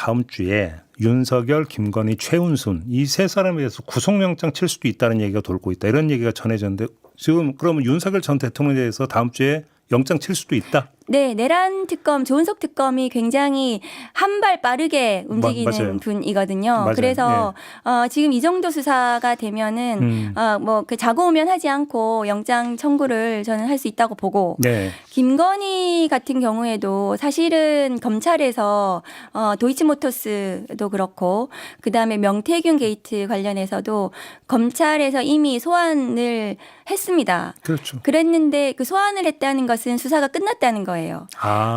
다음 주에 윤석열, 김건희, 최은순 이 세 사람에 대해서 구속영장 칠 수도 있다는 얘기가 돌고 있다. 이런 얘기가 전해졌는데 지금 그러면 윤석열 전 대통령에 대해서 다음 주에 영장 칠 수도 있다? 네, 내란 특검, 조은석 특검이 굉장히 한 발 빠르게 움직이는 맞아요. 분이거든요. 맞아요. 그래서 지금 이 정도 수사가 되면은 뭐 그 자고우면 하지 않고 영장 청구를 저는 할 수 있다고 보고 네. 김건희 같은 경우에도 사실은 검찰에서 도이치모터스도 그렇고 그다음에 명태균 게이트 관련해서도 검찰에서 이미 소환을 했습니다. 그렇죠. 그랬는데 그 소환을 했다는 것은 수사가 끝났다는 거예요.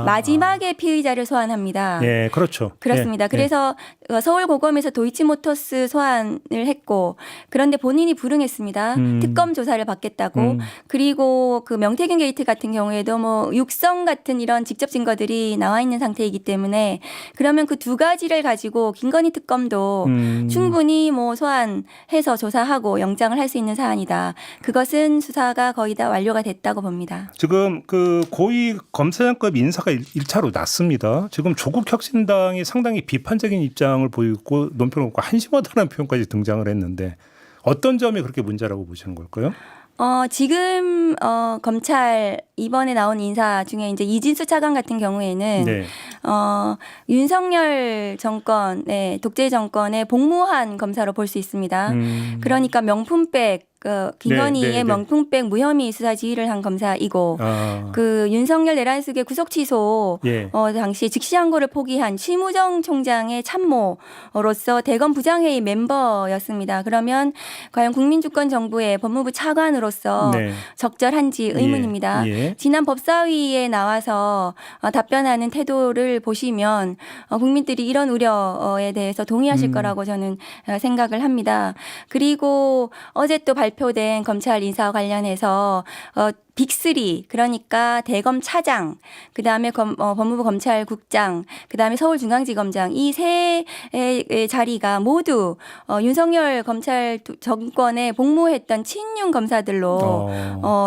마지막에 피의자를 소환합니다. 예, 그렇죠. 그렇습니다. 예, 그래서 서울고검에서 도이치모터스 소환을 했고 그런데 본인이 불응했습니다. 특검 조사를 받겠다고. 그리고 그 명태균 게이트 같은 경우에도 뭐 육성 같은 이런 직접 증거들이 나와 있는 상태이기 때문에 그러면 그 두 가지를 가지고 김건희 특검도 충분히 뭐 소환해서 조사하고 영장을 할 수 있는 사안이다. 그것은 수사가 거의 다 완료가 됐다고 봅니다. 지금 그 고위 검사장급 인사가 1차로 났습니다. 지금 조국 혁신당이 상당히 비판적인 입장을 보이고 논평을 놓고 한심하다는 표현까지 등장을 했는데 어떤 점이 그렇게 문제라고 보시는 걸까요? 지금 검찰 이번에 나온 인사 중에 이제 이진수 차관 같은 경우에는 네. 윤석열 정권의 독재 정권의 복무한 검사로 볼 수 있습니다. 그러니까 명품백 김건희의 네, 네. 명품백 무혐의 수사 지휘를 한 검사이고 그 윤석열 내란 속의 구속 취소 예. 당시에 즉시 항고를 포기한 심우정 총장의 참모로서 대검 부장회의 멤버였습니다. 그러면 과연 국민주권정부의 법무부 차관으로서 네. 적절한지 의문입니다. 예. 지난 법사위에 나와서 답변하는 태도를 보시면 국민들이 이런 우려에 대해서 동의하실 거라고 저는 생각을 합니다. 그리고 어제 또 발표된 검찰 인사 관련해서 빅3 그러니까 대검 차장, 그다음에 법무부 검찰국장, 그다음에 서울중앙지검장 이 세 자리가 모두 윤석열 검찰 정권에 복무했던 친윤 검사들로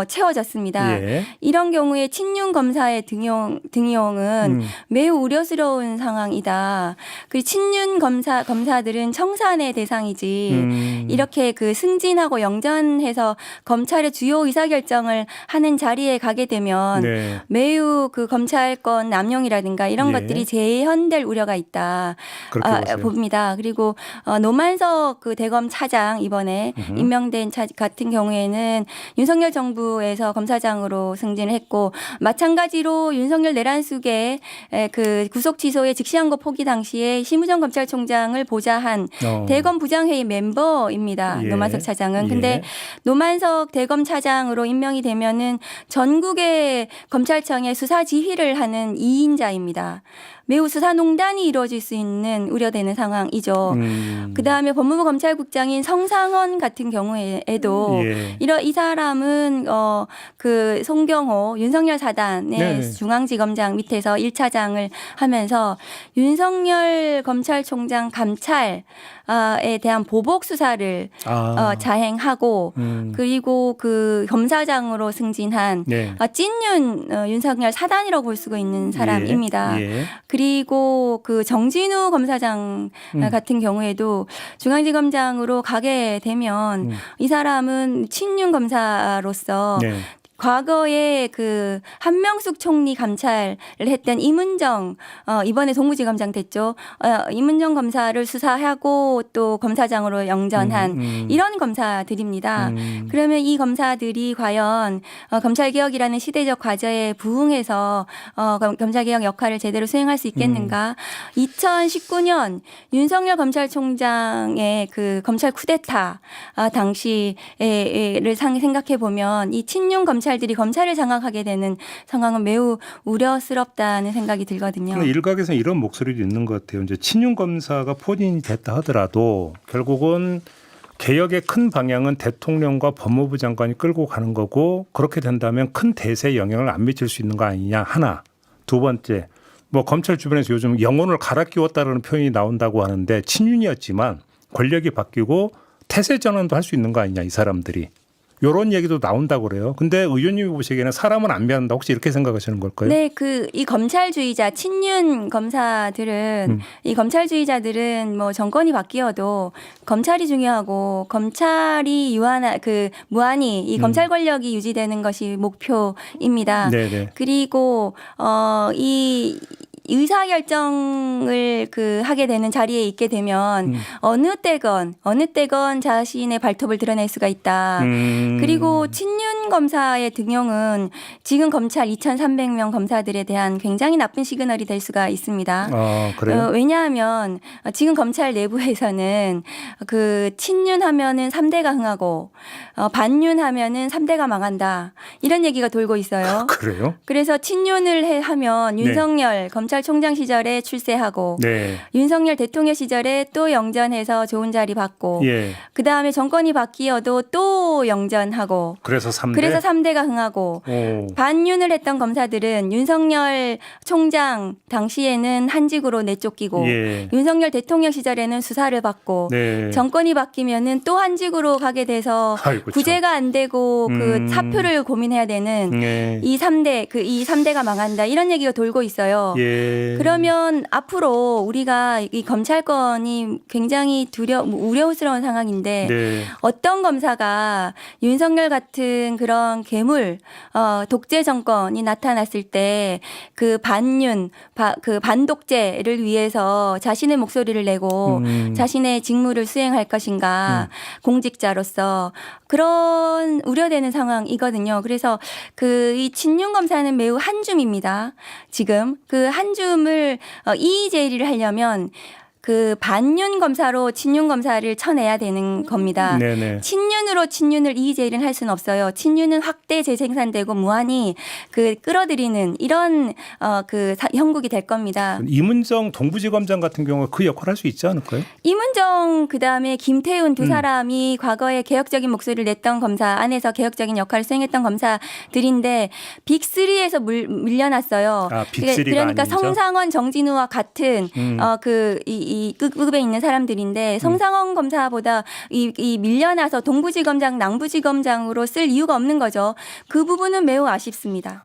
채워졌습니다. 예. 이런 경우에 친윤 검사의 등용은 매우 우려스러운 상황이다. 그리고 친윤 검사들은 청산의 대상이지 이렇게 그 승진하고 영전해서 검찰의 주요 의사결정을 하는 자리에 가게 되면 네. 매우 그 검찰권 남용이라든가 이런 예. 것들이 재현될 우려가 있다 그렇게 보세요. 봅니다. 그리고 노만석 그 대검 차장 이번에 임명된 같은 경우에는 윤석열 정부에서 검사장으로 승진을 했고 마찬가지로 윤석열 내란 속에 그 구속 취소의 즉시항고 포기 당시에 심우정 검찰총장을 보좌한 대검 부장회의 멤버입니다. 예. 노만석 차장은. 예. 근데 노만석 대검 차장으로 임명이 되면은 전국의 검찰청의 수사 지휘를 하는 2인자입니다. 매우 수사농단이 이루어질 수 있는 우려되는 상황이죠. 그다음에 법무부 검찰국장인 성상원 같은 경우에도 예. 이 사람은 그 송경호 윤석열 사단의 네네. 중앙지검장 밑에서 1차장을 하면서 윤석열 검찰총장 감찰에 대한 보복 수사를 자행하고 그리고 그 검사장으로 승진한 네. 찐윤 윤석열 사단이라고 볼 수가 있는 사람입니다. 예. 그리고 그 정진우 검사장 같은 경우에도 중앙지검장으로 가게 되면 이 사람은 친윤 검사로서 네. 과거에 그 한명숙 총리 감찰을 했던 이문정 이번에 동부지검장 됐죠. 이문정 검사를 수사하고 또 검사장으로 영전한 이런 검사들입니다. 그러면 이 검사들이 과연 검찰개혁이라는 시대적 과제에 부응해서 검찰개혁 역할을 제대로 수행할 수 있겠는가. 2019년 윤석열 검찰총장의 그 검찰 쿠데타 당시를 생각해 보면 이 친윤 검찰들이 검찰을 장악하게 되는 상황은 매우 우려스럽다는 생각이 들거든요. 일각에서는 이런 목소리도 있는 것 같아요. 이제 친윤 검사가 포진이 됐다 하더라도 결국은 개혁의 큰 방향은 대통령과 법무부 장관이 끌고 가는 거고 그렇게 된다면 큰 대세에 영향을 안 미칠 수 있는 거 아니냐 하나. 두 번째, 뭐 검찰 주변에서 요즘 영혼을 갈아 끼웠다는 표현이 나온다고 하는데 친윤이었지만 권력이 바뀌고 태세 전환도 할 수 있는 거 아니냐 이 사람들이. 이런 얘기도 나온다고 그래요. 근데 의원님이 보시기에는 사람은 안 변한다. 혹시 이렇게 생각하시는 걸까요? 네, 이 검찰주의자 친윤 검사들은 이 검찰주의자들은 뭐 정권이 바뀌어도 검찰이 중요하고 검찰이 무한히 이 검찰 권력이 유지되는 것이 목표입니다. 네네. 그리고 이 의사결정을 하게 되는 자리에 있게 되면 어느 때건 자신의 발톱을 드러낼 수가 있다. 그리고 친윤 검사의 등용은 지금 검찰 2,300명 검사들에 대한 굉장히 나쁜 시그널이 될 수가 있습니다. 그래요? 왜냐하면 지금 검찰 내부에서는 친윤하면은 3대가 흥하고 반윤하면은 3대가 망한다. 이런 얘기가 돌고 있어요. 그래요? 그래서 친윤을 하면 윤석열 검찰총장 시절에 출세하고 네. 윤석열 대통령 시절에 또 영전해서 좋은 자리 받고 예. 그다음에 정권이 바뀌어도 또 영전하고 그래서 3대. 그래서 3대가 흥하고 반윤을 했던 검사들은 윤석열 총장 당시에는 한직으로 내쫓기고 예. 윤석열 대통령 시절에는 수사를 받고 네. 정권이 바뀌면은 또 한직으로 가게 돼서 아이고, 참. 구제가 안 되고 사표를 고민해야 되는 네. 이 3대가 망한다. 이런 얘기가 돌고 있어요. 예. 그러면 앞으로 우리가 이 검찰권이 굉장히 우려스러운 상황인데 네. 어떤 검사가 윤석열 같은 그런 괴물 독재 정권이 나타났을 때 반독재를 위해서 자신의 목소리를 내고 자신의 직무를 수행할 것인가 공직자로서 그런 우려되는 상황이거든요. 그래서 이 친윤 검사는 매우 한 줌입니다. 지금 그 한 줌을 이의 제기를 하려면 반윤 검사로 친윤 검사를 쳐내야 되는 겁니다. 네네. 친윤으로 친윤을 이의 제기를 할 수는 없어요. 친윤은 확대 재생산되고 무한히 끌어들이는 이런 형국이 될 겁니다. 이문정 동부지검장 같은 경우가 그 역할을 할 수 있지 않을까요? 이문정 그다음에 김태훈 두 사람이 과거에 개혁적인 목소리를 냈던 검사 안에서 개혁적인 역할을 수행했던 검사들인데 빅3에서 밀려났어요. 빅3가 그러니까 아니죠? 성상원, 정진우와 같은 이 급에 있는 사람들인데 성상원 검사보다 이 밀려나서 동부지검장, 남부지검장으로 쓸 이유가 없는 거죠. 그 부분은 매우 아쉽습니다.